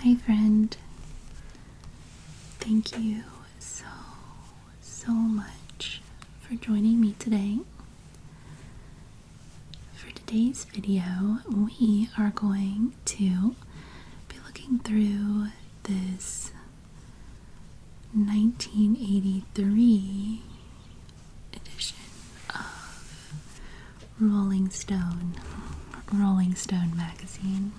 Hi friend, thank you so much for joining me today. For today's video, we are going to be looking through this 1983 edition of Rolling Stone magazine.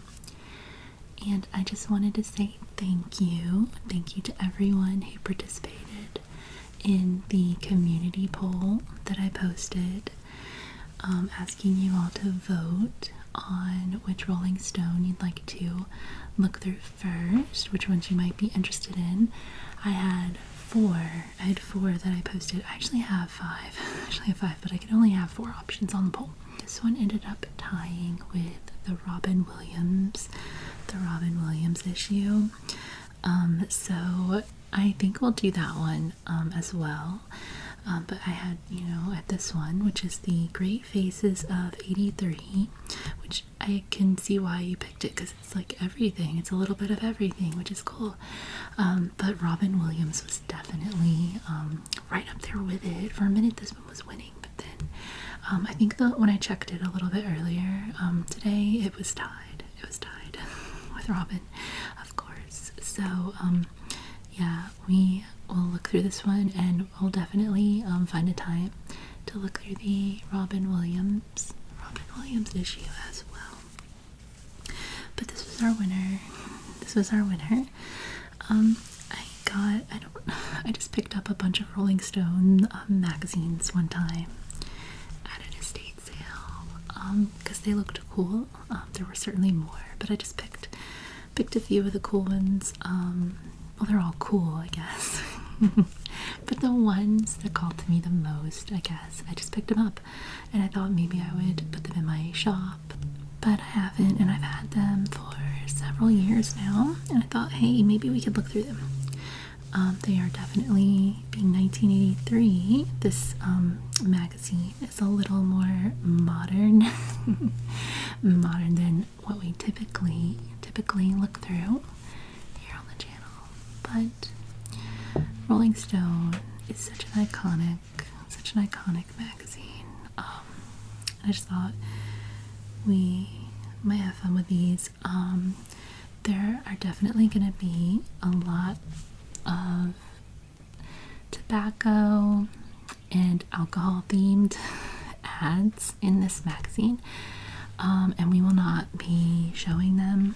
And I just wanted to say thank you to everyone who participated in the community poll that I posted, asking you all to vote on which Rolling Stone you'd like to look through first, which ones you might be interested in. I had four that I posted. I actually have five, but I could only have 4 options on the poll. This one ended up tying with the Robin Williams issue. So I think we'll do that one as well. But I had, at this one, which is the Great Faces of 83, which I can see why you picked it, because it's like everything. It's a little bit of everything, which is cool. But Robin Williams was definitely right up there with it. For a minute, this one was winning, but then I think when I checked it a little bit earlier today, it was tied. With Robin, of course. So yeah, we will look through this one, and we'll definitely find a time to look through the Robin Williams issue as well. But this was our winner. I just picked up a bunch of Rolling Stone magazines one time at an estate sale because they looked cool. There were certainly more, but I just picked a few of the cool ones. Well, they're all cool, I guess. But the ones that called to me the most, I guess, I just picked them up, and I thought maybe I would put them in my shop, but I haven't, and I've had them for several years now, and I thought, hey, maybe we could look through them. They are definitely, being 1983, this magazine is a little more modern than what we typically look through here on the channel. But Rolling Stone is such an iconic magazine. I just thought we might have fun with these. There are definitely going to be a lot of tobacco and alcohol themed ads in this magazine, and we will not be showing them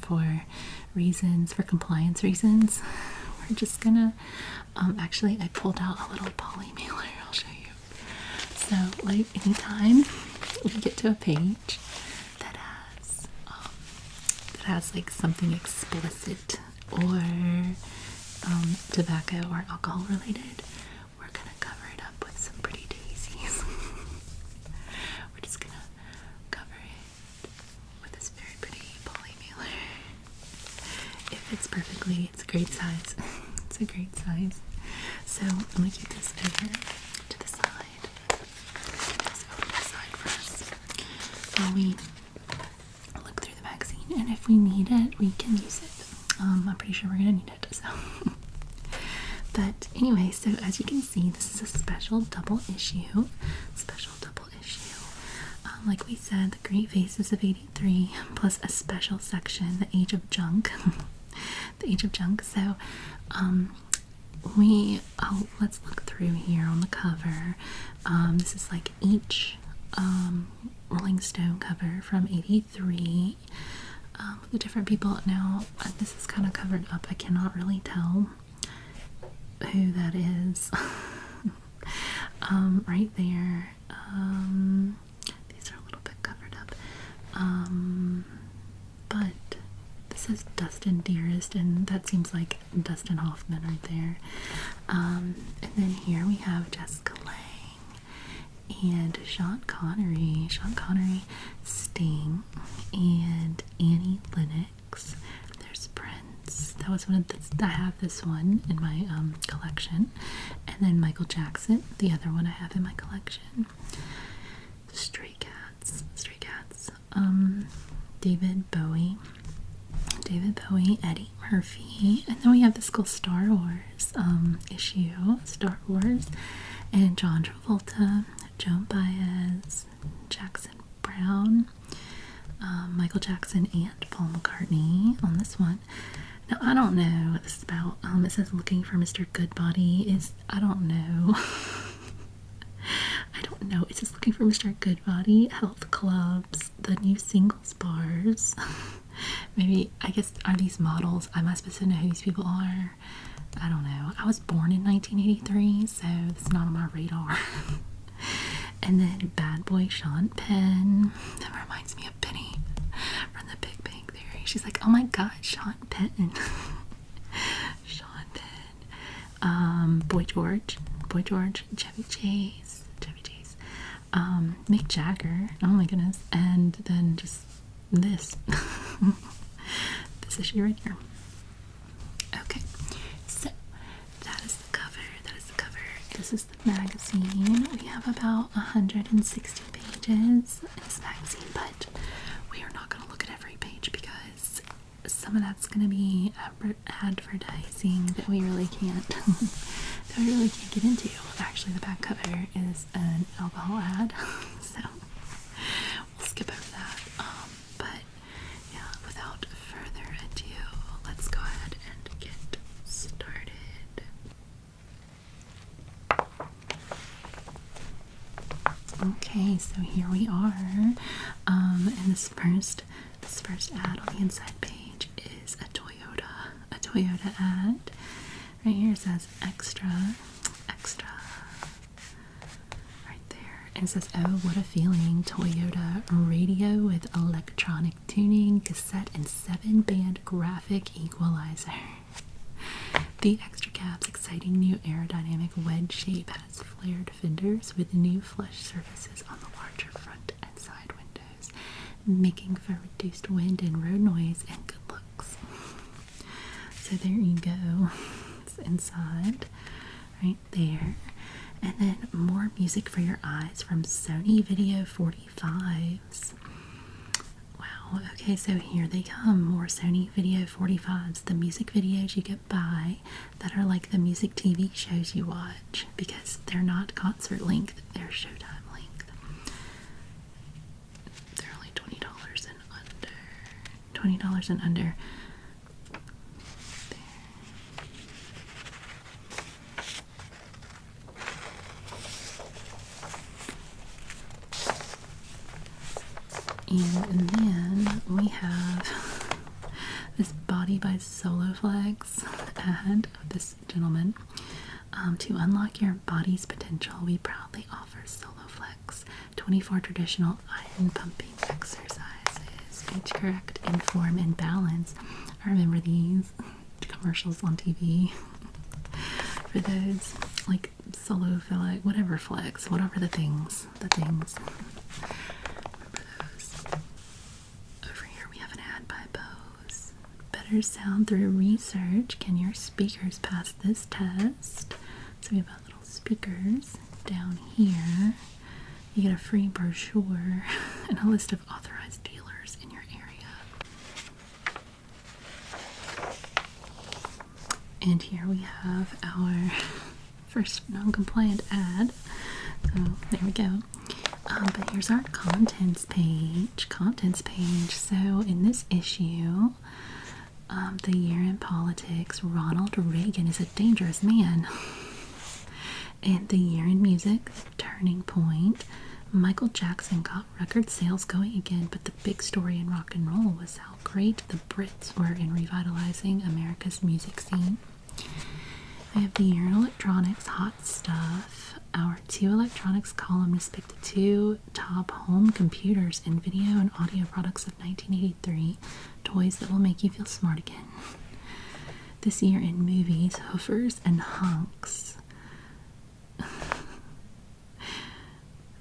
for compliance reasons. We're just gonna actually, I pulled out a little polymailer. I'll show you. So like anytime we get to a page that has like something explicit or tobacco or alcohol related, we're gonna cover it up with some pretty daisies. We're just gonna cover it with this very pretty polymailer. It fits perfectly. It's a great size. It's a great size. So I'm gonna keep this over to the side. For us while we look through the magazine, and if we need it, we can use it. I'm pretty sure we're gonna need it. So, but anyway, so as you can see, this is a special double issue. Like we said, the Great Faces of 83, plus a special section, the Age of Junk. So, let's look through here on the cover. This is like each Rolling Stone cover from 83 with the different people. Now, this is kind of covered up. I cannot really tell who that is. Right there. These are a little bit covered up. But this is Dustin Dearest, and that seems like Dustin Hoffman right there. And then here we have Jessica Lange and Sean Connery, Sting, and Annie Lennox. There's Prince. That was one of the, I have this one in my collection. And then Michael Jackson, the other one I have in my collection. Stray Cats. David Bowie, David Bowie, Eddie Murphy, and then we have this cool Star Wars issue, Star Wars, and John Travolta, Joan Baez, Jackson Brown, Michael Jackson, and Paul McCartney on this one. Now, I don't know what this is about. It says looking for Mr. Goodbody. I don't know. I don't know. It says looking for Mr. Goodbody, health clubs, the new singles bars. Maybe, I guess, are these models? Am I supposed to know who these people are? I don't know. I was born in 1983, so it's not on my radar. And then Bad Boy Sean Penn. That reminds me of Penny from the Big Bang Theory. She's like, oh my god, Sean Penn. Sean Penn. Boy George, Chevy Chase, Mick Jagger. Oh my goodness. And then just this. This issue right here. Okay, so that is the cover. This is the magazine. We have about 160 pages in this magazine, but we are not going to look at every page because some of that's going to be advertising that we really can't get into. Actually, the back cover is an alcohol ad, so we'll skip over that. But yeah, without further ado, let's go ahead and get started. Okay, so here we are, and this first ad on the inside page is a Toyota ad. Right here it says extra, right there, and it says, oh, what a feeling, Toyota radio with electronic tuning, cassette, and 7-band graphic equalizer. The extra cab's exciting new aerodynamic wedge shape has flared fenders with new flush surfaces on the larger front and side windows, making for reduced wind and road noise and good looks. So there you go. It's inside, right there. And then more music for your eyes from Sony Video 45s. Wow, okay, so here they come, more Sony Video 45s, the music videos you get by that are like the music TV shows you watch, because they're not concert length, they're Showtime length. They're only $20 and under. $20 and under. And then we have this Body by Soloflex ad of this gentleman. To unlock your body's potential, we proudly offer Soloflex 24 traditional iron pumping exercises, each correct in form and balance. I remember these commercials on TV for those, like Soloflex, whatever flex, whatever the things. Better sound through research. Can your speakers pass this test? So we have our little speakers down here. You get a free brochure and a list of authorized dealers in your area. And here we have our first non-compliant ad. So there we go. But here's our contents page. So in this issue, the year in politics, Ronald Reagan is a dangerous man. And the year in music, turning point, Michael Jackson got record sales going again, but the big story in rock and roll was how great the Brits were in revitalizing America's music scene. We have the year in electronics, hot stuff. Our 2 electronics columnists picked the 2 top home computers and video and audio products of 1983, toys that will make you feel smart again. This year in movies, hoofers and hunks.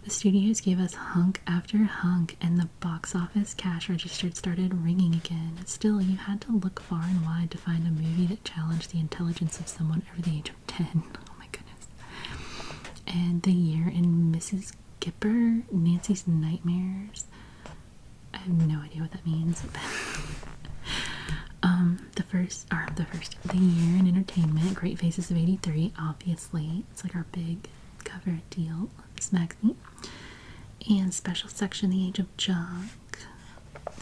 The studios gave us hunk after hunk, and the box office cash register started ringing again. Still, you had to look far and wide to find a movie that challenged the intelligence of someone over the age of 10. Oh my goodness. And the year in Mrs. Gipper, Nancy's Nightmares. I have no idea what that means. the year in entertainment, Great Faces of '83, obviously. It's like our big cover deal of this magazine. And special section, The Age of Junk.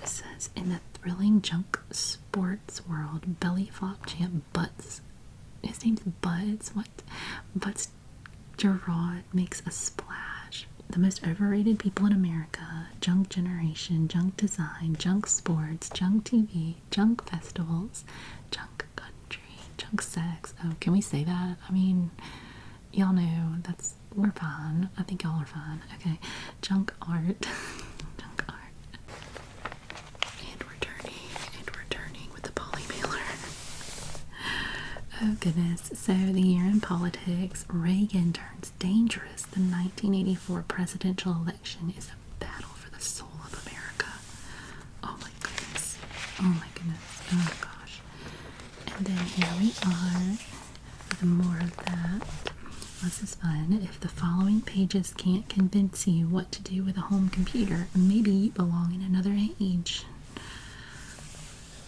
This says, in the thrilling junk sports world, belly flop champ Butts. His name's Butts. What? Butts Gerard makes a splash. The most overrated people in America. Junk generation, junk design, junk sports, junk TV, junk festivals, junk country, junk sex. Oh, can we say that? I mean, y'all know we're fine. I think y'all are fine. Okay. Junk art. Junk art. And we're turning with the polymailer. Oh goodness. So the year in politics, Reagan turns dangerous. The 1984 presidential election is a battle for the soul of America. Oh my goodness. Oh my goodness. Oh gosh. And then here we are with more of that. This is fun. If the following pages can't convince you what to do with a home computer, maybe you belong in another age.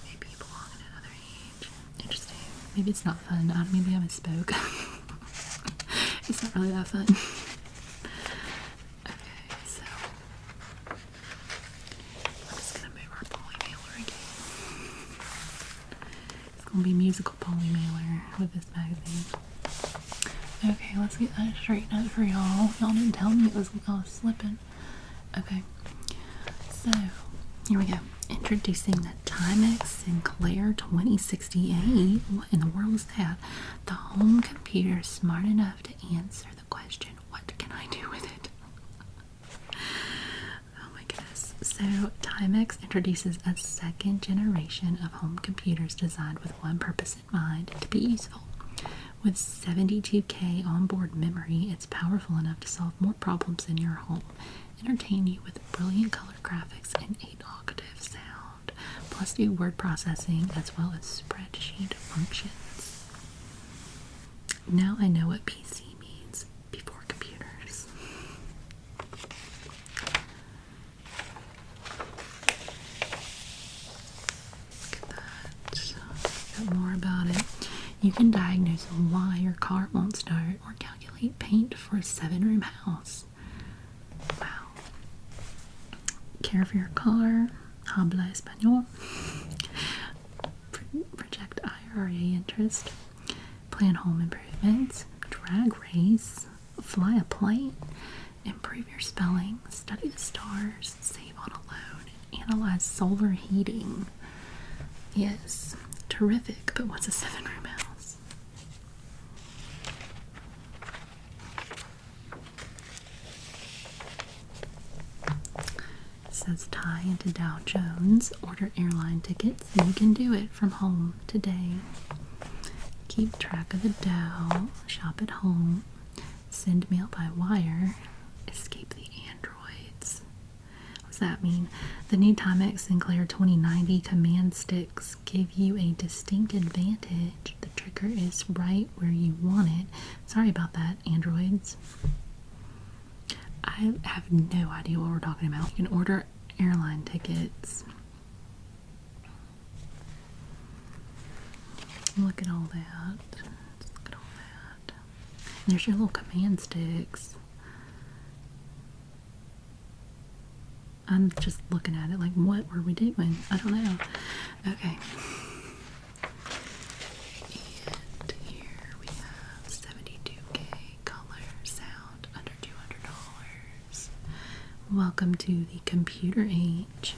Maybe you belong in another age. Interesting. Maybe it's not fun. Maybe I misspoke. It's not really that fun. Okay, so I'm just gonna move our polymailer again. It's gonna be musical polymailer with this magazine. Okay, let's get that straightened up for y'all. Y'all didn't tell me I was slipping. Okay, so here we go. Introducing the Timex Sinclair 2068. What in the world is that? The home computer smart enough to answer the question, what can I do with it? Oh my goodness. So Timex introduces a second generation of home computers designed with one purpose in mind, to be useful. With 72K onboard memory, it's powerful enough to solve more problems in your home, entertain you with brilliant color graphics and 8-octave sound, plus do word processing as well as spreadsheet functions. Now I know what PC means before computers. Look at that. Got more about it. You can diagnose why your car won't start or calculate paint for a 7-room house. Wow. Care for your car. Habla español. Project IRA interest. Plan home improvements. Drag race. Fly a plane. Improve your spelling. Study the stars. Save on a loan. Analyze solar heating. Yes. Terrific, but what's a 7-room house? It says tie into Dow Jones, order airline tickets, you can do it from home today. Keep track of the Dow, shop at home, send mail by wire, escape the androids. What does that mean? The new Timex Sinclair 2090 command sticks give you a distinct advantage. The trigger is right where you want it. Sorry about that, androids. I have no idea what we're talking about. You can order airline tickets. Look at all that. Just look at all that. And there's your little command sticks. I'm just looking at it like, what were we doing? I don't know. Okay. And here we have 72K color sound under $200. Welcome to the computer age.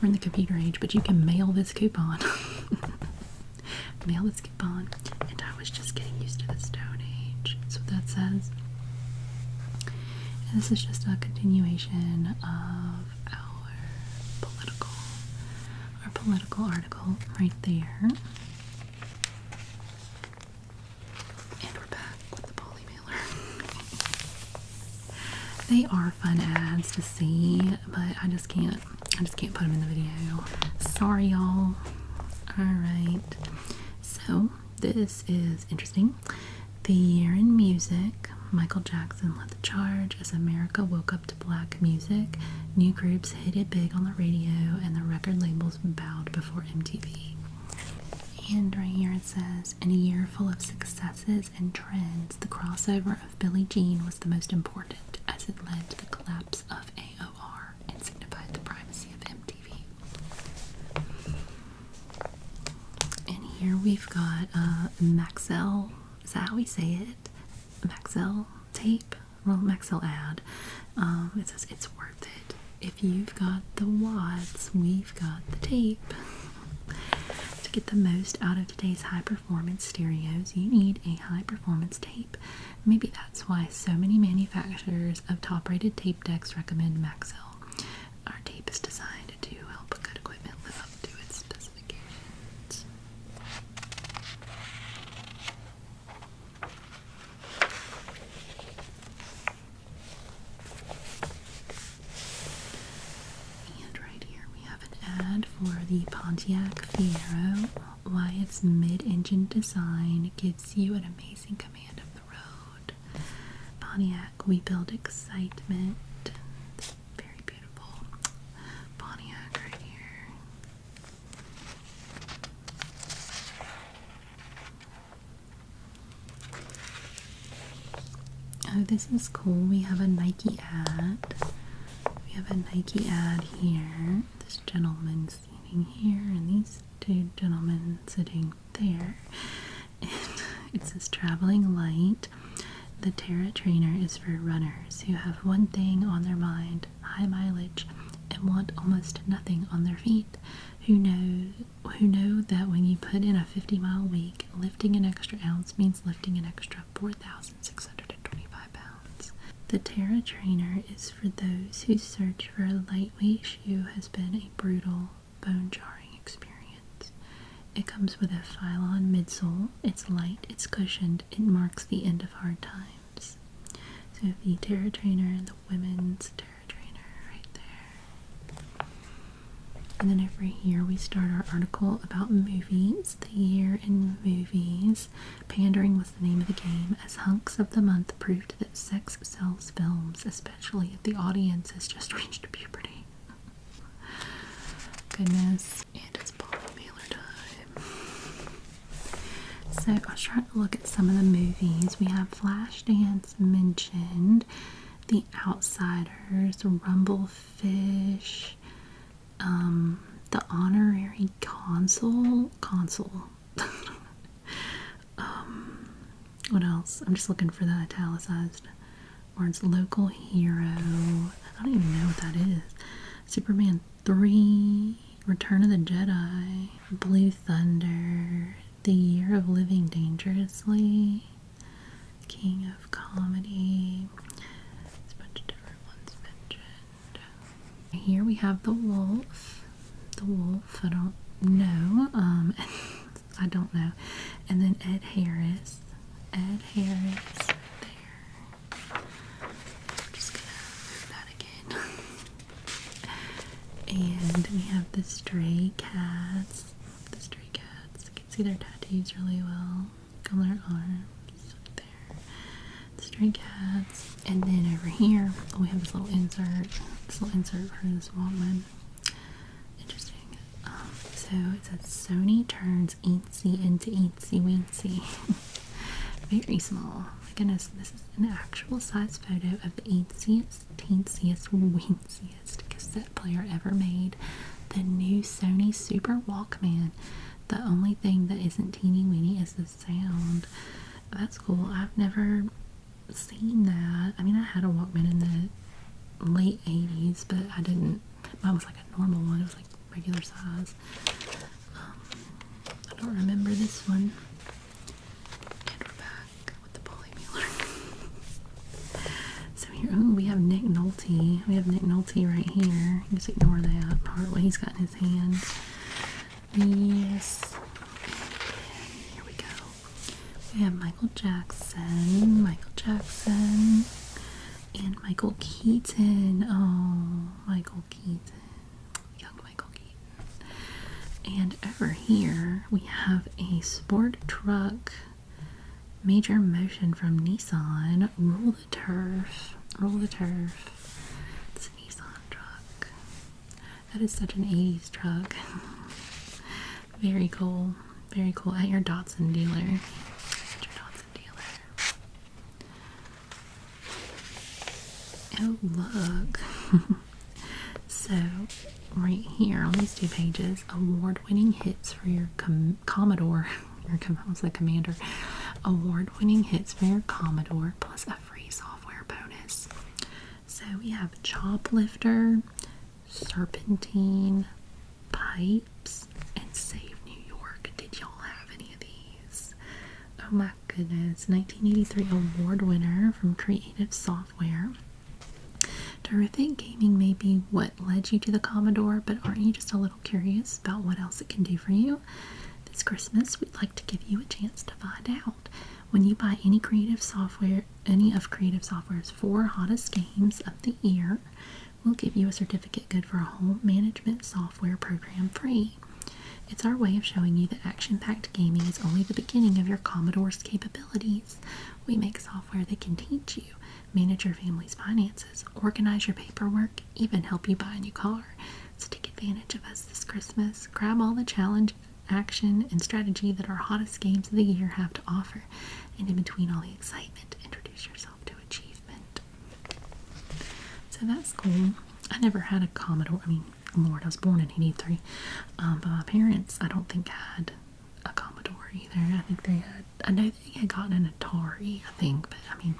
We're in the computer age, but you can mail this coupon. Mail this coupon. And I was just getting used to the Stone Age. That's what that says. And this is just a continuation of our political article right there. And we're back with the polymailer. They are fun ads to see, but I just can't put them in the video. Sorry, y'all. Alright. So, this is interesting. The year in music. Michael Jackson led the charge as America woke up to black music. New groups hit it big on the radio, and the record labels bowed before MTV. And right here it says, in a year full of successes and trends, the crossover of Billie Jean was the most important, as it led to the collapse of AOR and signified the primacy of MTV. And here we've got Maxell, is that how we say it? Maxell tape? Well, Maxell ad. It says it's worth it. If you've got the watts, we've got the tape. To get the most out of today's high-performance stereos, you need a high-performance tape. Maybe that's why so many manufacturers of top-rated tape decks recommend Maxell. Our tape is designed to help good equipment live up to its specifications. And right here we have an ad for the Pontiac Fiero. Why its mid-engine design gives you an amazing command of the road. Pontiac, we build excitement. It's very beautiful. Pontiac right here. Oh, this is cool. We have a Nike ad. We have a Nike ad here. This gentleman sitting here and these two gentlemen sitting there. And it says traveling light. The Terra Trainer is for runners who have one thing on their mind, high mileage, and want almost nothing on their feet. Who know that when you put in a 50-mile week, lifting an extra ounce means lifting an extra 4,625 pounds. The Terra Trainer is for those whose search for a lightweight shoe has been a brutal, bone-jarring experience. It comes with a Phylon midsole. It's light, it's cushioned, it marks the end of hard times. So the Terra Trainer and the women's Terra Trainer right there. And then over here we start our article about movies. The year in movies. Pandering was the name of the game, as hunks of the month proved that sex sells films, especially if the audience has just reached puberty. Goodness. And it's polymailer time. So I was trying to look at some of the movies. We have Flashdance mentioned, The Outsiders, Rumblefish, The Honorary Consul. What else? I'm just looking for the italicized words. Local Hero. I don't even know what that is. Superman 3, Return of the Jedi, Blue Thunder, The Year of Living Dangerously, King of Comedy. There's a bunch of different ones mentioned. Here we have The Wolf. The Wolf, I don't know. I don't know. And then Ed Harris. Ed Harris right there. I'm just gonna move that again. And we have the Stray Cats. The Stray Cats. I can see their tattoos really well. On their arms. Right there. The Stray Cats. And then over here, we have this little insert. This little insert for this Walkman. Interesting. So it says Sony turns Eatsy into Eatsy Weensy. Very small. My goodness, this is an actual size photo of the eatsiest, teensiest, weensiest cassette player ever made. The new Sony Super Walkman. The only thing that isn't teeny weeny is the sound. That's cool. I've never seen that. I mean, I had a Walkman in the late 80s, but I didn't. Mine was like a normal one. It was like regular size. I don't remember this one. And we're back with the polymailer. So here, ooh, we have Nick Nolte. We have Nick Nolte right here. You just ignore that part, what he's got in his hand. Yes. And here we go. We have Michael Jackson, and Michael Keaton. Oh, Michael Keaton. Young Michael Keaton. And over here, we have a sport truck, Major Motion from Nissan. Rule the Turf. Rule the Turf. It's a Nissan truck. That is such an 80s truck. Very cool. Very cool. At your Dotson dealer. At your Dotson dealer. Oh, look. So, right here on these 2 pages, award-winning hits for your Commodore. I was like Commander. Award-winning hits for your Commodore plus a free software bonus. So we have Choplifter, Serpentine, Pipes, and Save New York. Did y'all have any of these? Oh my goodness. 1983 award winner from Creative Software. Terrific gaming may be what led you to the Commodore, but aren't you just a little curious about what else it can do for you? This Christmas, we'd like to give you a chance to find out. When you buy any of Creative Software's 4 hottest games of the year, we'll give you a certificate good for a home management software program free. It's our way of showing you that action-packed gaming is only the beginning of your Commodore's capabilities. We make software that can teach you, manage your family's finances, organize your paperwork, even help you buy a new car. So take advantage of us this Christmas. Grab all the challenge, action, and strategy that our hottest games of the year have to offer. And in between all the excitement, introduce yourself to achievement. So that's cool. I never had a Commodore. I mean, Lord, I was born in 83. But my parents, I don't think, had a Commodore either. I think they had, I know they had gotten an Atari, I think, but I mean,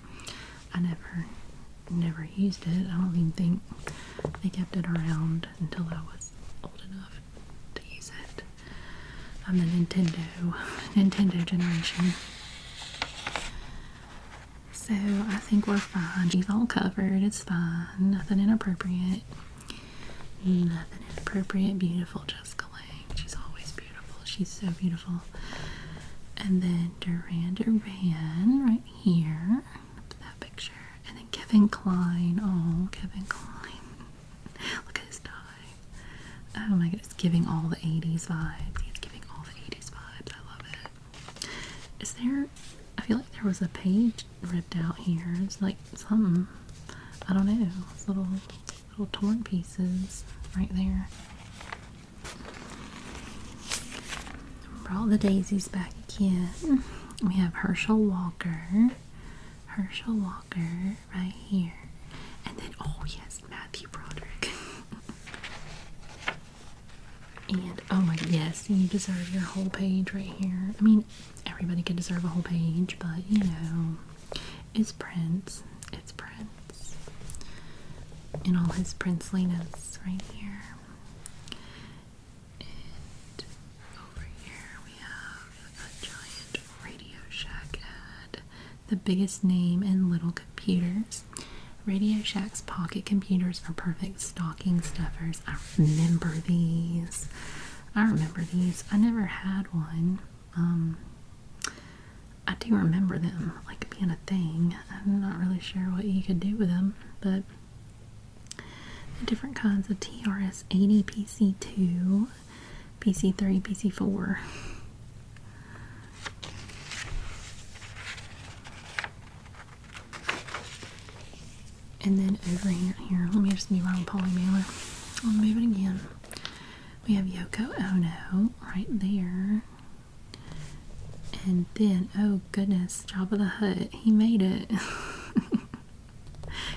I never used it. I don't even think they kept it around until I was old enough to use it. I'm the Nintendo generation. So I think we're fine. She's all covered. It's fine. Nothing inappropriate. Nothing inappropriate. Beautiful Jessica Lange. She's always beautiful. She's so beautiful. And then Duran right here. That picture. And then Kevin Kline. Oh, Kevin Kline. Look at his tie. Oh my goodness. Giving all the 80s vibes. He's giving all the 80s vibes. I love it. Is there... I feel like there was a page ripped out here. It's like something, I don't know, it's little torn pieces right there. Brought the daisies back again. We have Herschel Walker right here. And then, oh yes, Matthew Broderick. And, oh my, yes, you deserve your whole page right here. I mean, everybody could deserve a whole page, but, you know, it's Prince. It's Prince. In all his princeliness right here. And over here we have a giant Radio Shack ad. The biggest name in little computers. Radio Shack's pocket computers are perfect stocking stuffers. I remember these. I never had one. I do remember them, like, being a thing. I'm not really sure what you could do with them, but the different kinds of TRS-80, PC2, PC3, PC4. And then over here, let me just move around polymailer. I'll move it again. We have Yoko Ono right there. And then, oh goodness, Jabba the Hutt. He made it.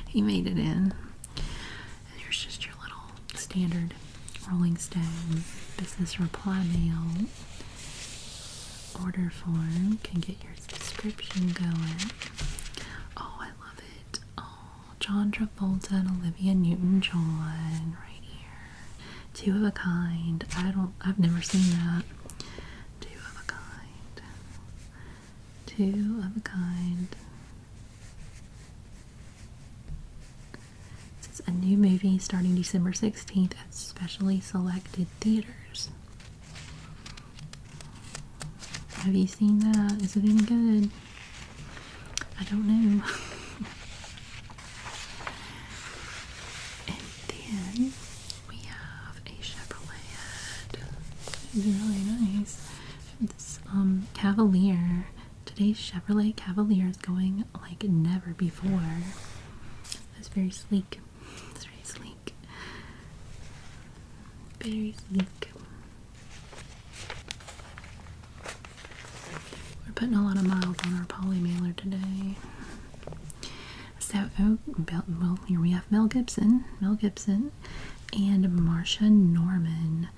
He made it in. And here's just your little standard Rolling Stone business reply mail. Order form. Can get your subscription going. Oh, I love it. Oh, John Travolta and Olivia Newton-John right here. Two of a kind. I've never seen that. Two of a kind. This is a new movie starting December 16th at specially selected theaters. Have you seen that? Is it any good? I don't know. And then we have a Chevrolet ad. It's really nice. This Cavalier. Today's Chevrolet Cavalier is going like never before. It's very sleek. It's very sleek. Very sleek. putting a lot of miles on our polymailer today. So, well, here we have Mel Gibson, and Marsha Norman.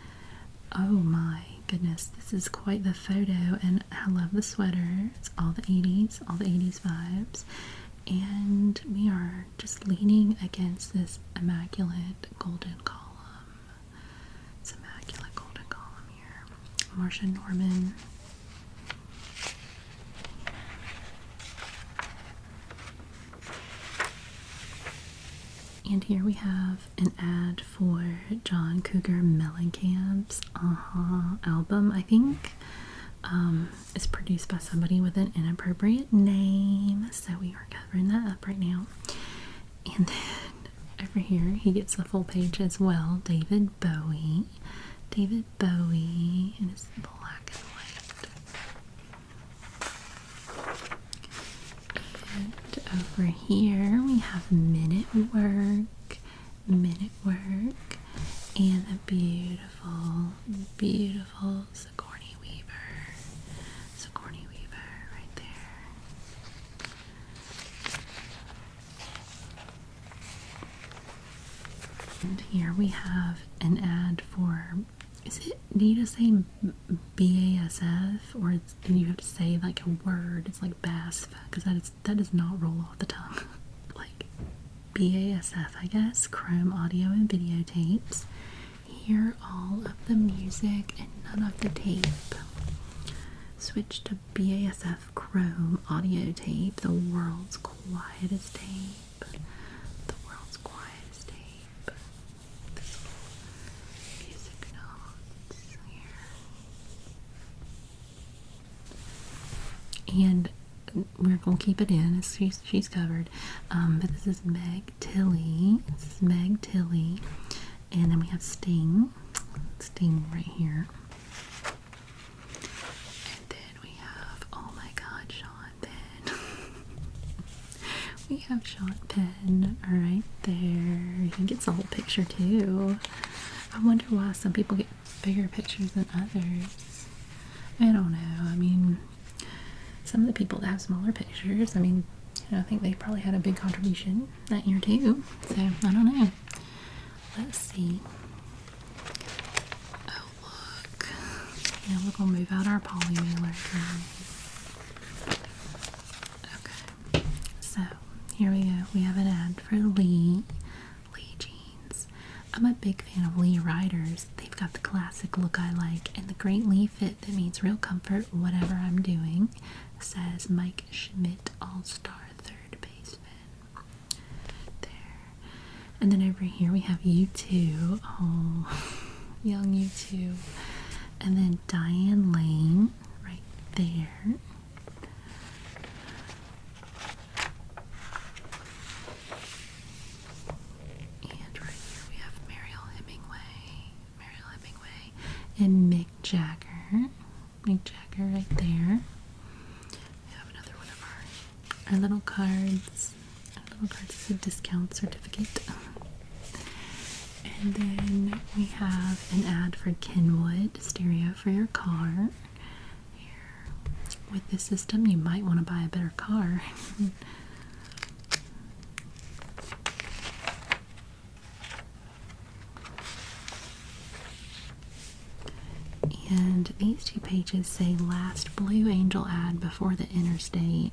Oh my goodness, this is quite the photo, and I love the sweater. It's all the 80s vibes. And we are just leaning against this immaculate golden column. It's immaculate golden column here. Marsha Norman. And here we have an ad for John Cougar Mellencamp's album, I think. It's produced by somebody with an inappropriate name, so we are covering that up right now. And then over here, he gets the full page as well. David Bowie in his black and white. And over here, we have Men at Work, and a beautiful, beautiful Sigourney Weaver right there. And here we have an ad for, do you just say BASF, or do you have to say like a word? It's like BASF, because that does not roll off the tongue. Like BASF, I guess, Chrome audio and videotapes. Hear all of the music and none of the tape. Switch to BASF Chrome audio tape, the world's quietest tape. The world's quietest tape. This music notes here. And we're going to keep it in. She's covered. But this is Meg Tilly. And then we have Sting right here. And then we have, oh my god, Sean Penn. We have Sean Penn right there. He gets the whole picture too. I wonder why some people get bigger pictures than others. I don't know. I mean, some of the people that have smaller pictures, I mean, I think they probably had a big contribution that year too. So, I don't know. Let's see. Oh, look. Now we're going to move out our polymailer. Okay. So, here we go. We have an ad for Lee jeans. I'm a big fan of Lee riders. They've got the classic look I like, and the great Lee fit that means real comfort whatever I'm doing, says Mike Schmidt, All-Star third baseman. There. And then over here we have U2. Oh, young U2. And then Diane Lane right there. And right here we have Mariel Hemingway. And Mick Jagger. Right there. We have another one of our little cards. Is a discount certificate. And then we have an ad for Kenwood stereo for your car. Here, with this system, you might want to buy a better car. And these two pages say last Blue Angel ad before the interstate.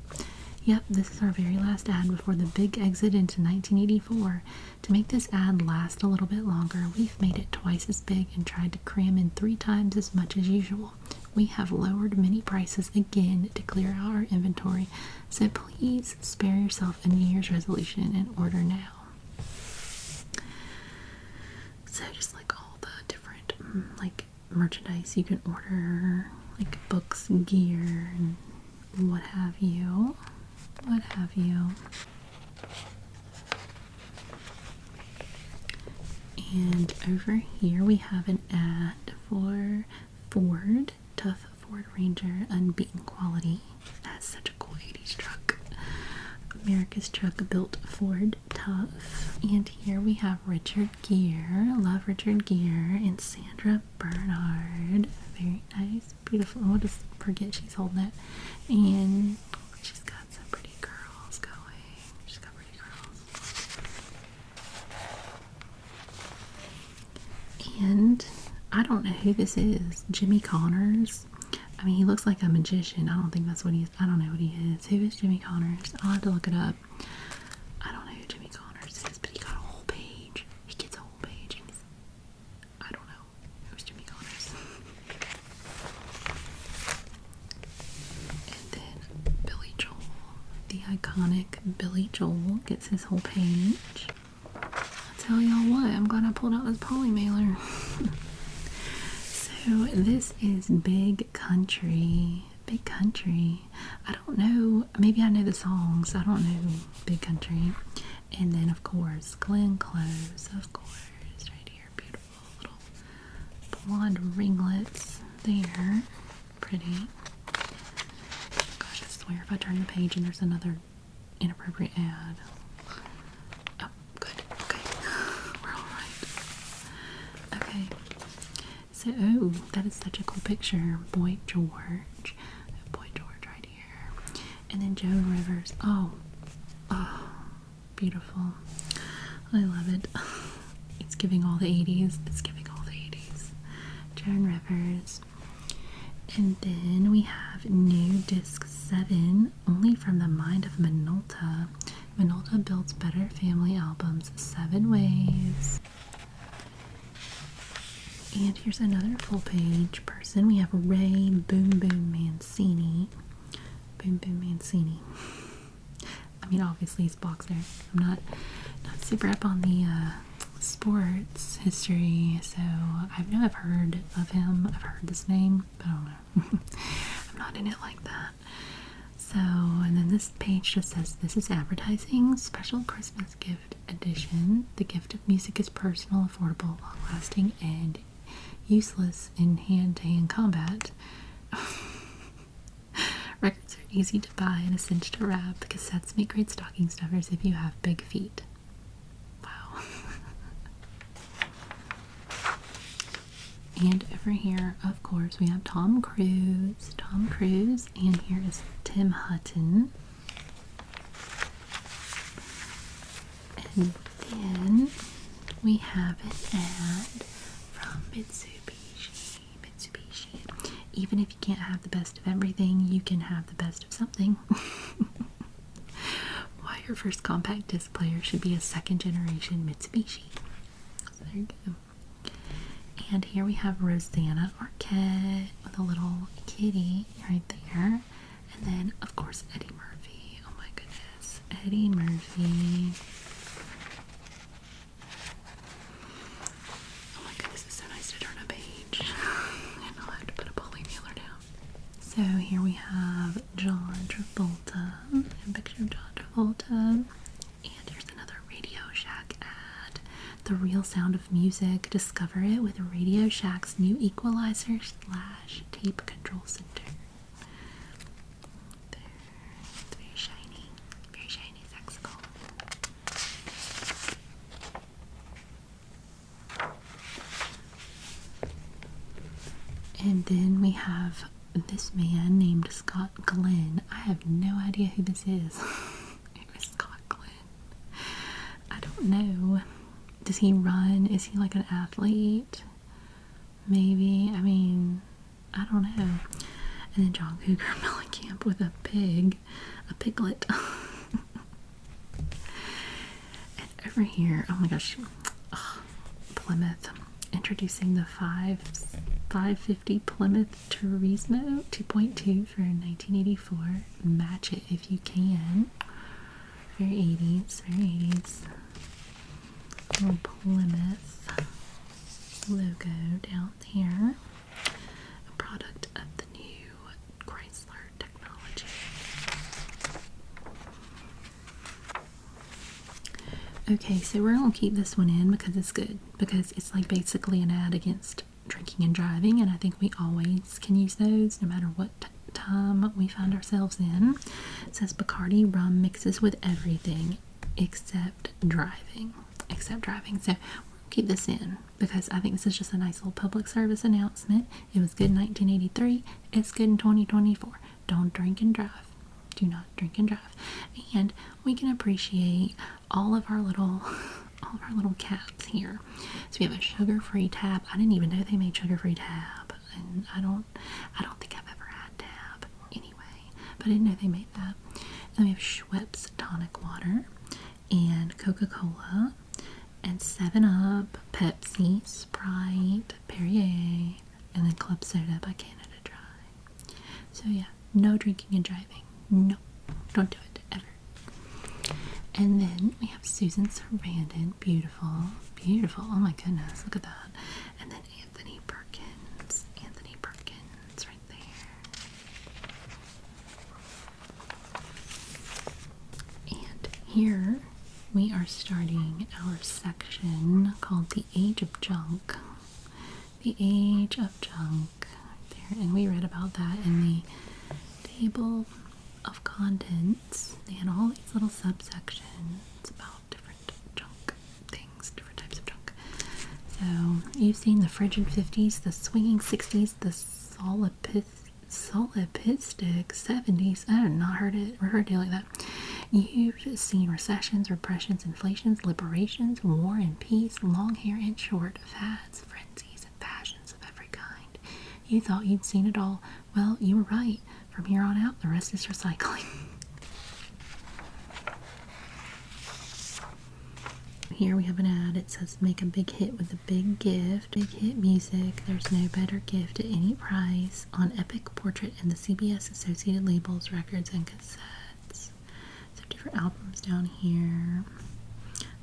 Yep, this is our very last ad before the big exit into 1984. To make this ad last a little bit longer, we've made it twice as big and tried to cram in 3 times as much as usual. We have lowered many prices again to clear out our inventory, so please spare yourself a New Year's resolution and order now. So just like all the different like merchandise you can order, like books, gear, and what have you. And over here we have an ad for Ford, tough Ford Ranger, unbeaten quality. That's such a cool 80s truck. America's truck built Ford Tough. And here we have Richard Gere, love Richard Gere, and Sandra Bernhard. Very nice, beautiful. I'll just forget she's holding it. And she's got some pretty curls going. She's got pretty curls. And I don't know who this is. Jimmy Connors. I mean, he looks like a magician. I don't think that's what he is. I don't know what he is. Who is Jimmy Connors? I'll have to look it up. I don't know who Jimmy Connors is, but he got a whole page. He gets a whole page. And I don't know. Who's Jimmy Connors? And then Billy Joel. The iconic Billy Joel gets his whole page. I'll tell y'all what. I'm glad I pulled out this polymailer. So this is Big Country. Big Country. I don't know. Maybe I know the songs. I don't know Big Country. And then, of course, Glenn Close. Of course. Right here. Beautiful little blonde ringlets there. Pretty. Gosh, I swear if I turn the page and there's another inappropriate ad. Oh, good. Okay. We're all right. Okay. So, oh, that is such a cool picture. Boy George. Boy George right here. And then Joan Rivers. Oh, beautiful. I love it. It's giving all the 80s. It's giving all the 80s. Joan Rivers. And then we have new disc 7, only from the mind of Minolta. Minolta builds better family albums 7 ways. And here's another full page person. We have Ray Boom Boom Mancini. Boom Boom Mancini. I mean, obviously he's a boxer. I'm not super up on the sports history, so I've heard of him. I've heard this name, but I don't know. I'm not in it like that. So, and then this page just says, this is advertising, special Christmas gift edition. The gift of music is personal, affordable, long-lasting, and useless in hand-to-hand combat. Records are easy to buy and a cinch to wrap. Cassettes make great stocking stuffers if you have big feet. Wow. And over here, of course, we have Tom Cruise. Tom Cruise, and here is Tim Hutton. And then we have an ad from Mitsubishi. Even if you can't have the best of everything, you can have the best of something. Why your first compact disc player should be a second generation Mitsubishi. So there you go. And here we have Rosanna Arquette with a little kitty right there. And then, of course, Eddie Murphy. Oh my goodness. Eddie Murphy. Oh my goodness, it's so nice to turn a page. And I'll have to put a polymailer down. So here we have John Travolta. A picture of John Travolta. And here's another Radio Shack ad. The real sound of music. Discover it with Radio Shack's new equalizer / tape control center. There. It's very shiny. Very shiny saxophone. And then we have this man named Scott Glenn. I have no idea who this is. Who is Scott Glenn? I don't know. Does he run? Is he like an athlete? Maybe. I mean, I don't know. And then John Cougar Mellencamp with a pig. A piglet. And over here, oh my gosh. Plymouth. Introducing the 550 Plymouth Turismo 2.2 for 1984. Match it if you can. Very 80s. Very 80s. Little Plymouth logo down there. A product of the new Chrysler technology. Okay, so we're going to keep this one in because it's good. Because it's like basically an ad against drinking and driving, and I think we always can use those no matter what time we find ourselves in. It says Bacardi rum mixes with everything except driving. So we'll keep this in because I think this is just a nice little public service announcement. It was good in 1983. It's good in 2024. Don't drink and drive. Do not drink and drive. And we can appreciate all of our little caps here. So we have a sugar-free tab. I didn't even know they made sugar-free tab, and I don't think I've ever had tab anyway, but I didn't know they made that. And we have Schweppes tonic water and Coca-Cola and 7-Up, Pepsi, Sprite, Perrier, and then Club Soda by Canada Dry. So yeah, no drinking and driving. No, don't do it ever. And then we have Susan Sarandon, beautiful, beautiful. Oh my goodness, look at that. And then Anthony Perkins right there. And here we are starting our section called The Age of Junk. The Age of Junk, right there. And we read about that in the table of contents. They had all these little subsections about different junk things, different types of junk. So you've seen the frigid 50s, the swinging 60s, the solipsistic 70s. I have not heard it like that. You've seen recessions, repressions, inflations, liberations, war and peace, long hair and short, fads, frenzies, and passions of every kind. You thought you'd seen it all. Well, you were right. From here on out, the rest is recycling. Here we have an ad. It says, make a big hit with a big gift. Big hit music. There's no better gift at any price. On Epic Portrait and the CBS Associated Labels, Records, and Cassettes. So different albums down here.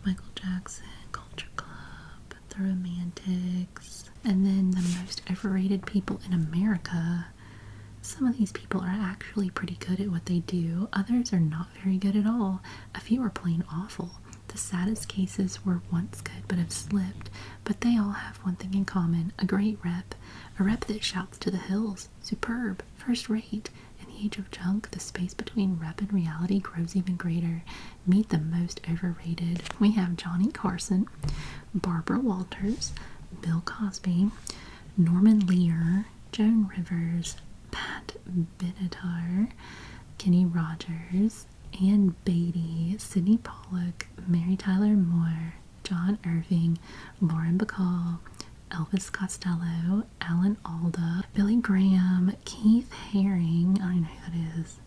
Michael Jackson, Culture Club, The Romantics. And then the most overrated people in America. Some of these people are actually pretty good at what they do. Others are not very good at all. A few are plain awful. The saddest cases were once good but have slipped. But they all have one thing in common. A great rep. A rep that shouts to the hills. Superb. First rate. In the age of junk, the space between rep and reality grows even greater. Meet the most overrated. We have Johnny Carson, Barbara Walters, Bill Cosby, Norman Lear, Joan Rivers, Pat Benatar, Kenny Rogers, Ann Beatty, Sidney Pollack, Mary Tyler Moore, John Irving, Lauren Bacall, Elvis Costello, Alan Alda, Billy Graham, Keith Haring, I don't know who that is,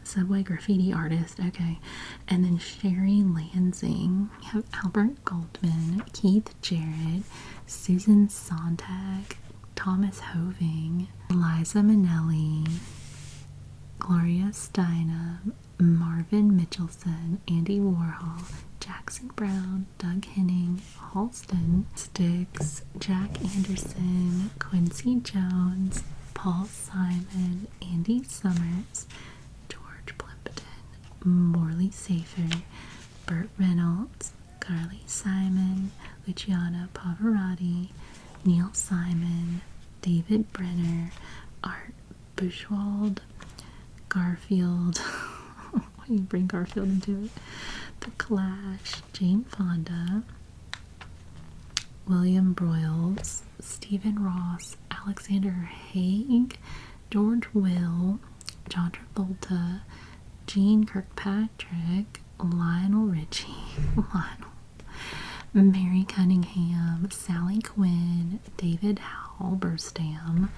Subway graffiti artist, okay, and then Sherry Lansing. We have Albert Goldman, Keith Jarrett, Susan Sontag, Thomas Hoving, Liza Minnelli, Gloria Steinem, Marvin Mitchelson, Andy Warhol, Jackson Brown, Doug Henning, Halston, Styx, Jack Anderson, Quincy Jones, Paul Simon, Andy Summers, George Plimpton, Morley Safer, Burt Reynolds, Carly Simon, Luciano Pavarotti, Neil Simon, David Brenner, Art Buchwald, Garfield. Why do you bring Garfield into it? The Clash, Jane Fonda, William Broyles, Stephen Ross, Alexander Haig, George Will, John Travolta, Gene Kirkpatrick, Lionel Richie, Mary Cunningham, Sally Quinn, David Halberstam,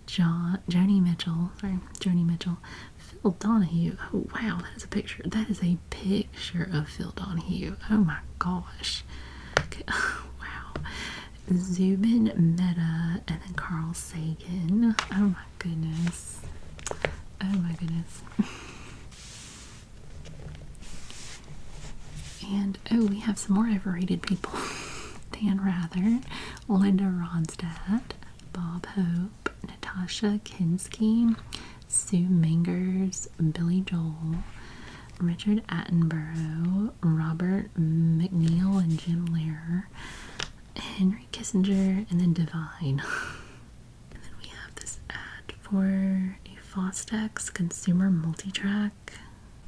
Joni Mitchell, Phil Donahue. Oh wow, that is a picture. That is a picture of Phil Donahue. Oh my gosh. Okay. Wow. Zubin Mehta, and then Carl Sagan. Oh my goodness. Oh my goodness. And oh, we have some more overrated people. Dan Rather, Linda Ronstadt, Bob Hope, Natasha Kinski, Sue Mingers, Billy Joel, Richard Attenborough, Robert McNeil and Jim Lehrer, Henry Kissinger, and then Divine. And then we have this ad for a Fostex consumer multitrack.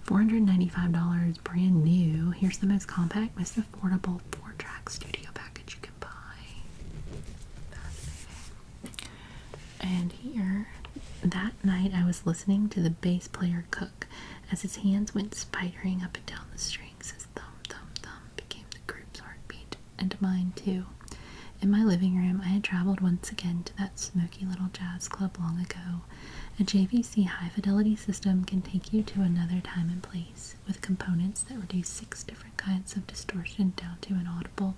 $495, brand new. Here's the most compact, most affordable 4-track studio That night I was listening to the bass player cook as his hands went spidering up and down the strings. His thumb, thumb, thumb became the group's heartbeat, and mine too. In my living room, I had traveled once again to that smoky little jazz club long ago. A JVC high-fidelity system can take you to another time and place, with components that reduce 6 different kinds of distortion down to inaudible.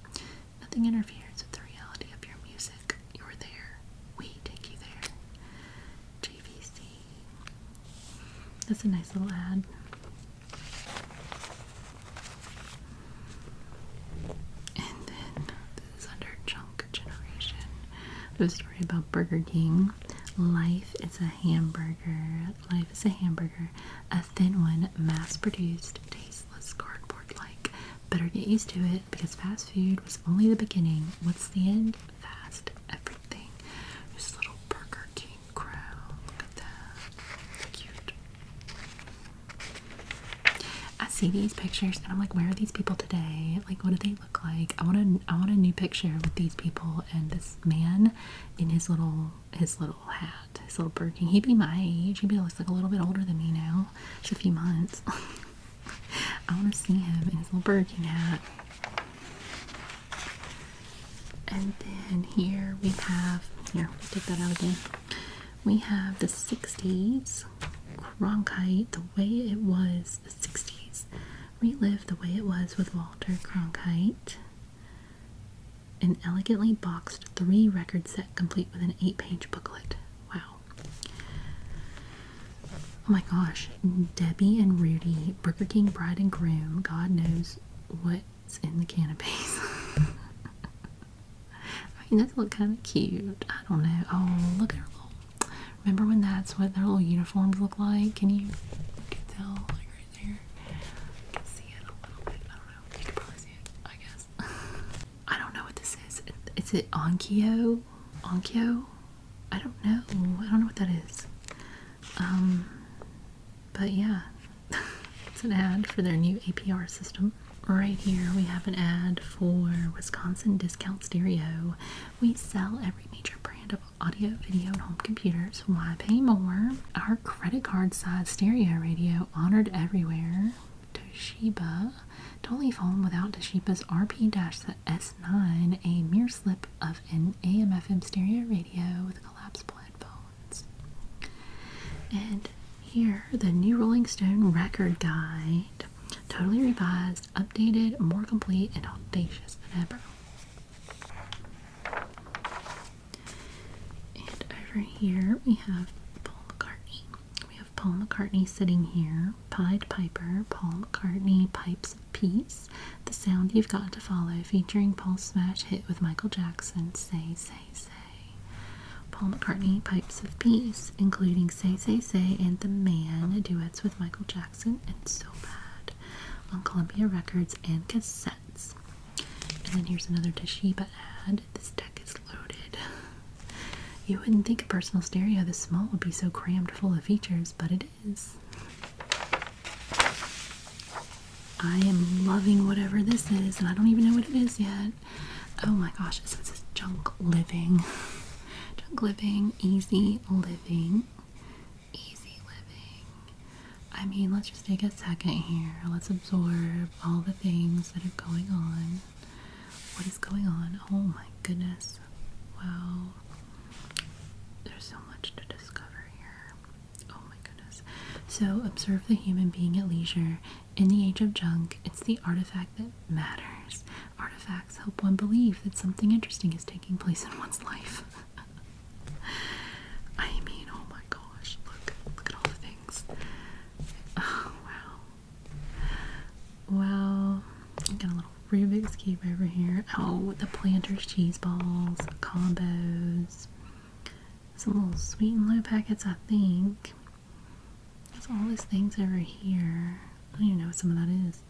Nothing interferes with the reality of your music. You're there. We take you there. JVC. That's a nice little ad. And then this is under Junk Generation. There's a story about Burger King. Life is a hamburger. Life is a hamburger. A thin one, mass-produced, tasteless, cardboard-like. Better get used to it, because fast food was only the beginning. What's the end? Fast everything. This little Burger King crown. Look at that. Cute. I see these pictures and I'm like, where are these people today? Like, what do they look like? I want a new picture with these people and this man in his little hat, his little Burger King. He'd be my age. He'd be like a little bit older than me now. Just a few months. I want to see him in his little Burger King hat. And then here we have, take that out again. We have the 60s Cronkite, the way it was, the 60s. Relive the way it was with Walter Cronkite. An elegantly boxed 3-record set complete with an 8-page booklet. Wow. Oh my gosh. Debbie and Rudy, Burger King bride and groom. God knows what's in the canopies. I mean, that look kind of cute. I don't know. Oh, look at her little... Remember when that's what their little uniforms look like? Can you tell? Like right there? You can see it a little bit. I don't know. You can probably see it, I guess. I don't know what this is. Is it Onkyo? Onkyo? I don't know. I don't know what that is. But yeah. It's an ad for their new APR system. Right here we have an ad for Wisconsin Discount Stereo. We sell every major brand of audio, video, and home computers. Why pay more? Our credit card size stereo radio, honored everywhere. Toshiba. Don't leave home without Toshiba's RP-S9, a mere slip of an AM/FM stereo radio with collapsible headphones. And here, the new Rolling Stone record guide. Totally revised, updated, more complete, and audacious than ever. And over here we have Paul McCartney. We have Paul McCartney sitting here. Pied Piper, Paul McCartney, Pipes of Peace. The Sound You've Got to Follow, featuring Paul's smash hit with Michael Jackson, Say, Say, Say. Paul McCartney, Pipes of Peace, including Say, Say, Say and The Man, duets with Michael Jackson, and So Bad. On Columbia Records and cassettes. And then here's another Toshiba ad. This deck is loaded. You wouldn't think a personal stereo this small would be so crammed full of features, but it is. I am loving whatever this is, and I don't even know what it is yet. Oh my gosh, it says Junk Living. Junk Living, Easy Living. I mean, let's just take a second here. Let's absorb all the things that are going on. What is going on? Oh my goodness. Wow. There's so much to discover here. Oh my goodness. So, observe the human being at leisure. In the age of junk, it's the artifact that matters. Artifacts help one believe that something interesting is taking place in one's life. I mean, oh my gosh. Look at all the things. Oh, wow. I got a little Rubik's Cube over here. Oh, the Planters cheese balls, combos, some little sweet and low packets, I think. There's all these things over here. I don't even know what some of that is.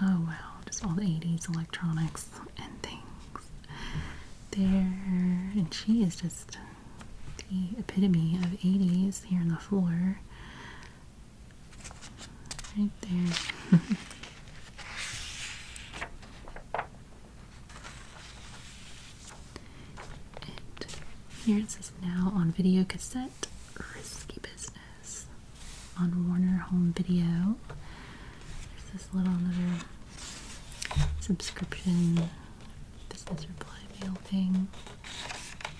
Oh wow, just all the 80s electronics and things there. And she is just the epitome of 80s here on the floor. Right there. And Here it says now on video cassette, Risky Business. On Warner Home Video. There's this little another subscription business reply mail thing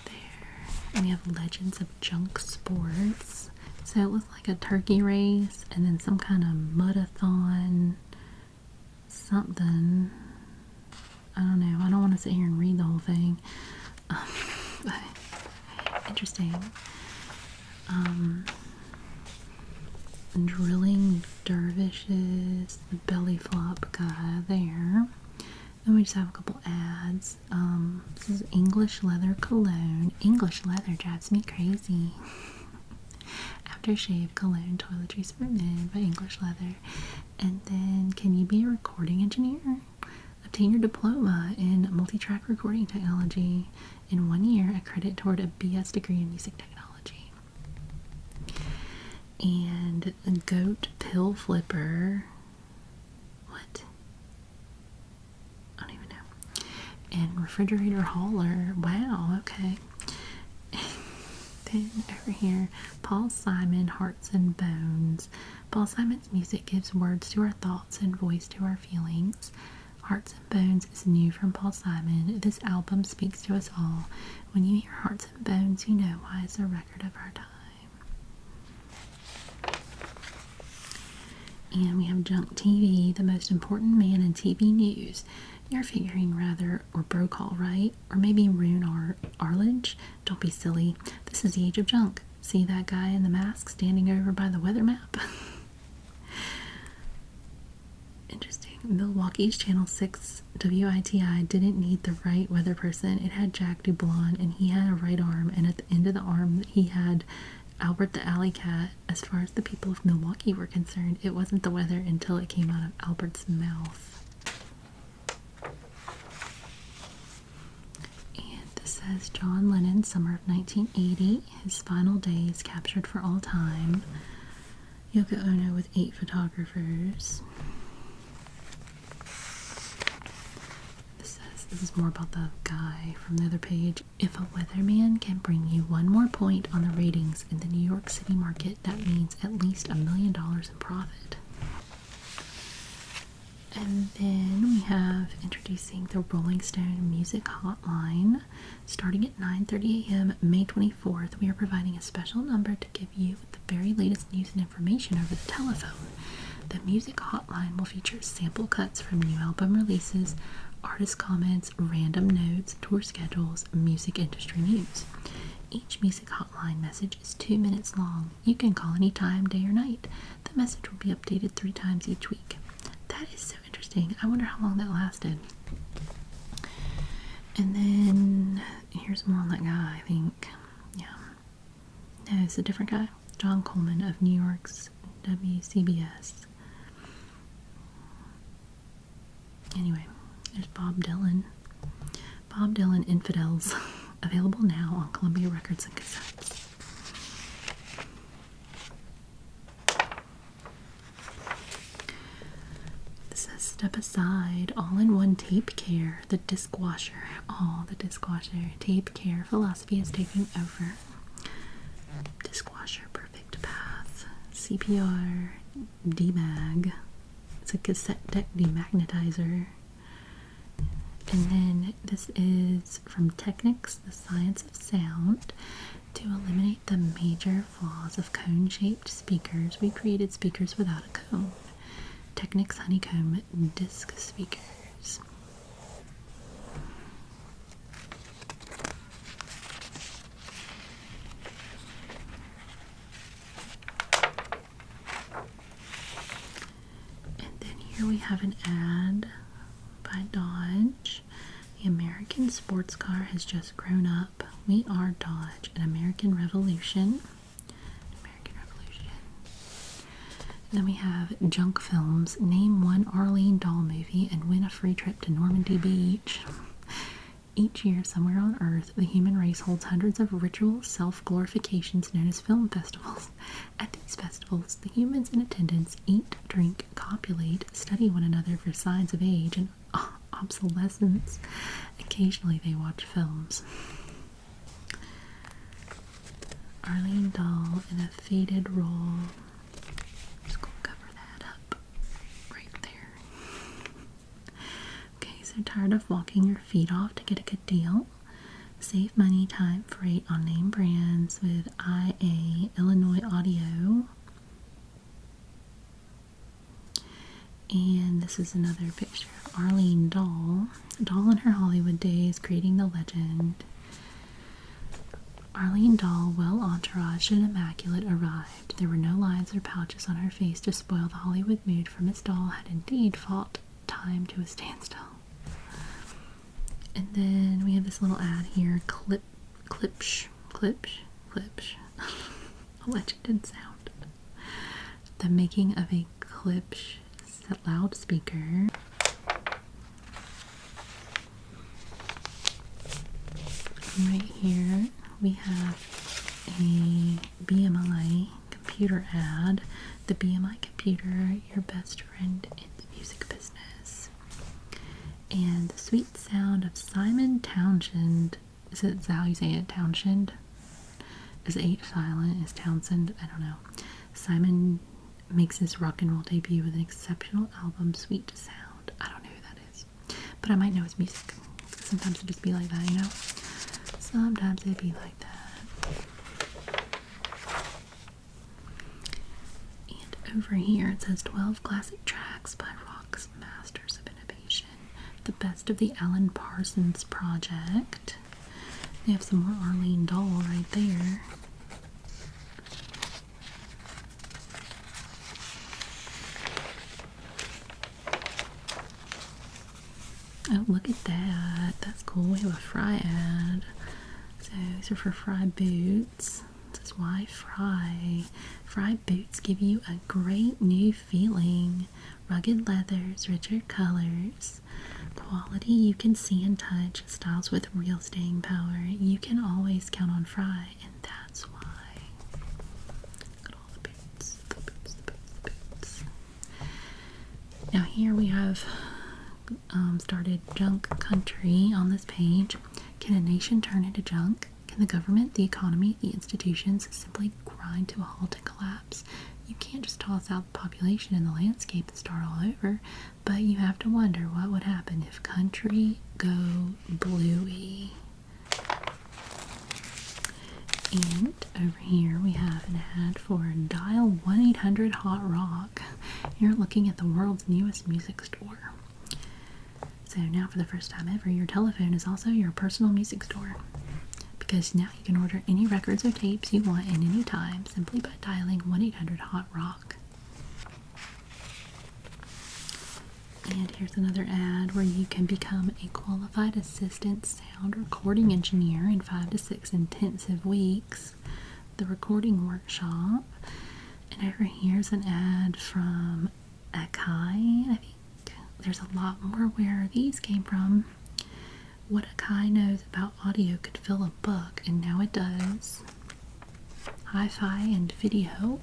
there. And we have Legends of Junk Sports. So it was like a turkey race and then some kind of mudathon something. I don't know. I don't want to sit here and read the whole thing. But interesting. Drilling dervishes, the belly flop guy there. Then we just have a couple ads. This is English leather cologne. English leather drives me crazy. Aftershave cologne toiletries for men by English Leather. And then, can you be a recording engineer? Obtain your diploma in multi-track recording technology in 1 year, a credit toward a BS degree in music technology. And a goat pill flipper. What? I don't even know. And refrigerator hauler. Wow, okay. Then over here, Paul Simon, Hearts and Bones. Paul Simon's music gives words to our thoughts and voice to our feelings. Hearts and Bones is new from Paul Simon. This album speaks to us all. When you hear Hearts and Bones, you know why it's a record of our time. And we have Junk TV, the most important man in TV news. You're figuring Rather or Brokaw, right? Or maybe Rune Arledge? Don't be silly. This is the age of junk. See that guy in the mask standing over by the weather map? Interesting. Milwaukee's Channel 6 WITI didn't need the right weather person. It had Jack Dublon, and he had a right arm, and at the end of the arm he had Albert the Alley Cat. As far as the people of Milwaukee were concerned, it wasn't the weather until it came out of Albert's mouth. And this says John Lennon, summer of 1980, his final days captured for all time. Yoko Ono with 8 photographers. This is more about the guy from the other page. If a weatherman can bring you one more point on the ratings in the New York City market, that means at least $1 million in profit. And then we have introducing the Rolling Stone Music Hotline. Starting at 9:30 a.m. May 24th, we are providing a special number to give you the very latest news and information over the telephone. The Music Hotline will feature sample cuts from new album releases, artist comments, random notes, tour schedules, music industry news. Each Music Hotline message is 2 minutes long. You can call anytime, day or night. The message will be updated 3 times each week. That is so interesting. I wonder how long that lasted. And then here's more on that guy, I think. Yeah. No, it's a different guy. John Coleman of New York's WCBS. Anyway, there's Bob Dylan. Bob Dylan Infidels. Available now on Columbia Records and Cassettes. This says Step Aside, all-in-one tape care, the dishwasher. Oh, the dishwasher. Tape care philosophy is taking over. Dishwasher, perfect path. CPR, demag. It's a cassette deck demagnetizer. And then this is from Technics, the Science of Sound. To eliminate the major flaws of cone-shaped speakers, we created speakers without a cone. Technics Honeycomb Disc Speakers. And then here we have an ad by Dodge. The American sports car has just grown up. We are Dodge, an American Revolution. American Revolution. And then we have Junk Films. Name one Arlene Dahl movie and win a free trip to Normandy Beach. Each year, somewhere on Earth, the human race holds hundreds of ritual self-glorifications known as film festivals. At these festivals, the humans in attendance eat, drink, copulate, study one another for signs of age and obsolescence. Occasionally, they watch films. Arlene doll in a faded roll. Just gonna cover that up right there. Okay, so tired of walking your feet off to get a good deal? Save money, time, freight on name brands with IA Illinois Audio. And this is another picture of Arlene doll. Doll in her Hollywood days, creating the legend. Arlene doll, well entouraged and immaculate, arrived. There were no lines or pouches on her face to spoil the Hollywood mood, for Miss Doll had indeed fought time to a standstill. And then we have this little ad here, Klipsch. I'll let you didn't sound. The making of a Klipsch loudspeaker. Right here we have a BMI computer ad. The BMI computer, your best friend in the music business. And the sweet sound of Simon Townshend. Is it how you say it? Townshend? Is H silent? Is Townsend? I don't know. Simon makes his rock and roll debut with an exceptional album, Sweet Sound. I don't know who that is, but I might know his music. Sometimes it just be like that, you know? Sometimes it be like that. And over here it says 12 classic tracks by rock's masters of innovation. The best of the Alan Parsons Project. They have some more Arlene doll right there. Oh, look at that. That's cool. We have a Fry ad. So these are for Fry boots. It says, why Fry? Fry boots give you a great new feeling. Rugged leathers, richer colors. Quality you can see and touch. Styles with real staying power. You can always count on Fry, and that's why. Look at all the boots. The boots, the boots, the boots. Now here we have started junk country on this page. Can a nation turn into junk? Can the government, the economy, the institutions simply grind to a halt and collapse? You can't just toss out the population and the landscape and start all over, but you have to wonder what would happen if country go bluey. And over here we have an ad for Dial 1-800-HOT-ROCK. You're looking at the world's newest music store. So now for the first time ever, your telephone is also your personal music store. Because now you can order any records or tapes you want at any time simply by dialing 1-800-HOT-ROCK. And here's another ad where you can become a qualified assistant sound recording engineer in 5 to 6 intensive weeks. The recording workshop. And over here's an ad from Akai, I think. There's a lot more where these came from. What Akai knows about audio could fill a book, and now it does. Hi-fi and video.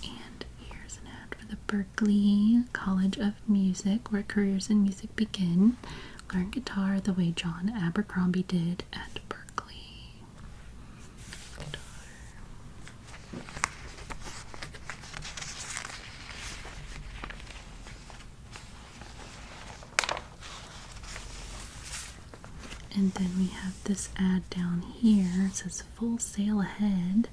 And here's an ad for the Berklee College of Music, where careers in music begin. Learn guitar the way John Abercrombie did at Berklee. And then we have this ad down here. It says full sale ahead.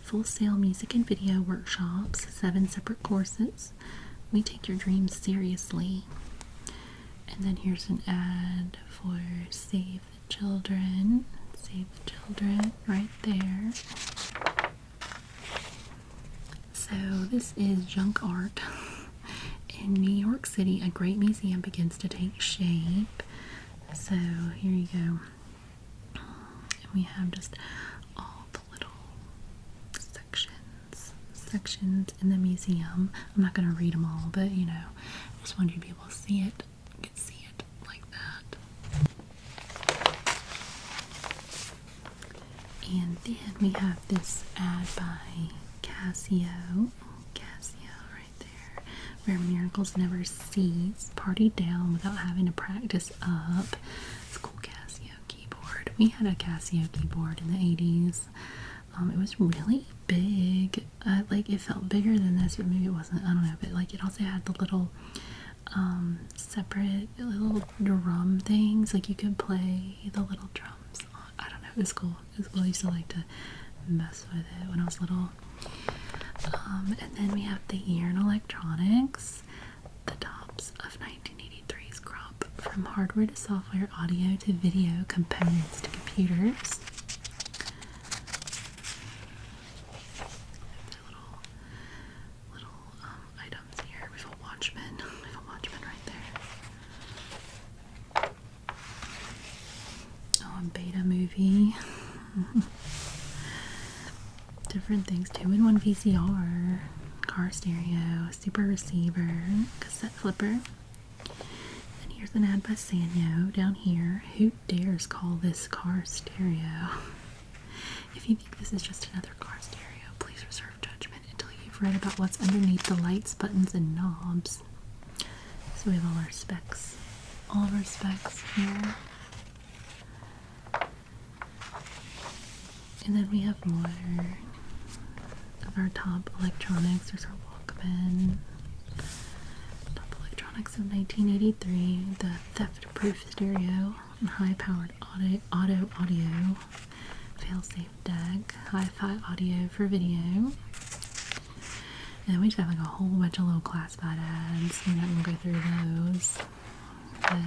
Full sale music and video workshops. 7 separate courses. We take your dreams seriously. And then here's an ad for Save the Children. Save the Children right there. So this is junk art. In New York City, a great museum begins to take shape. So here you go. And we have just all the little sections in the museum. I'm not going to read them all, but you know, I just wanted you to be able to see it. You can see it like that. And then we have this ad by Casio. Right there. Where miracles never cease. Party down without having to practice up. It's a cool Casio keyboard. We had a Casio keyboard in the 80s. It was really big. Like, it felt bigger than this, but maybe it wasn't. I don't know. But like, it also had the little separate little drum things. Like, you could play the little drums. I don't know. It was cool. It was cool. I used to like to mess with it when I was little. And then we have the year in electronics. The tops of 1983's crop, from hardware to software, audio to video, components to computers. Little items here. We have a Watchman. We have a Watchman right there. Oh, a Beta movie. Different things. 2-in-1 VCR, car stereo, super receiver, cassette flipper. And here's an ad by Sanyo down here. Who dares call this car stereo? If you think this is just another car stereo, please reserve judgment until you've read about what's underneath the lights, buttons, and knobs. So we have all our specs. All of our specs here. And then we have more of our top electronics. There's our Walkman. Top electronics of 1983. The theft-proof stereo and high-powered audio. Fail-safe deck. Hi-fi audio for video. And then we just have like a whole bunch of little classified ads. We're not going to go through those. But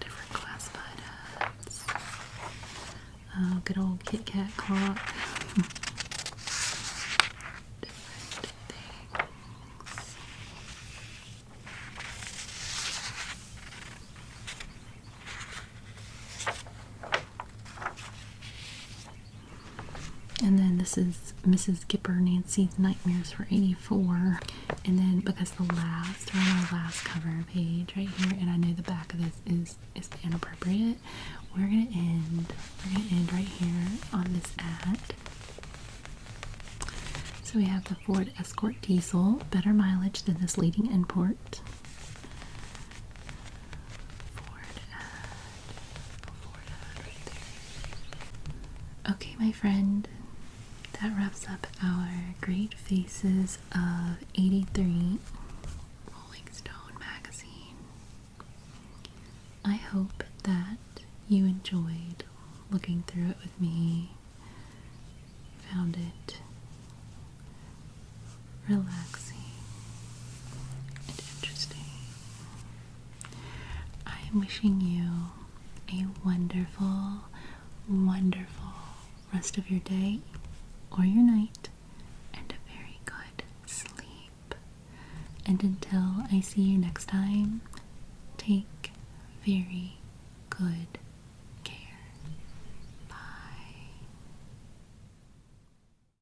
different classified ads. Oh, good old Kit Kat clock. Different things. And then this is Mrs. Gipper Nancy's Nightmares for 84. And then because we're on our last cover page right here, and I know the back of this is inappropriate, we're gonna end right here on this ad. So we have the Ford Escort Diesel, better mileage than this leading import. Ford ad right there. Okay, my friend, that wraps up our Great Faces of 83 Rolling Stone magazine. I hope that you enjoyed looking through it with me, found it relaxing and interesting. I am wishing you a wonderful, wonderful rest of your day or your night, and a very good sleep. And until I see you next time, take very good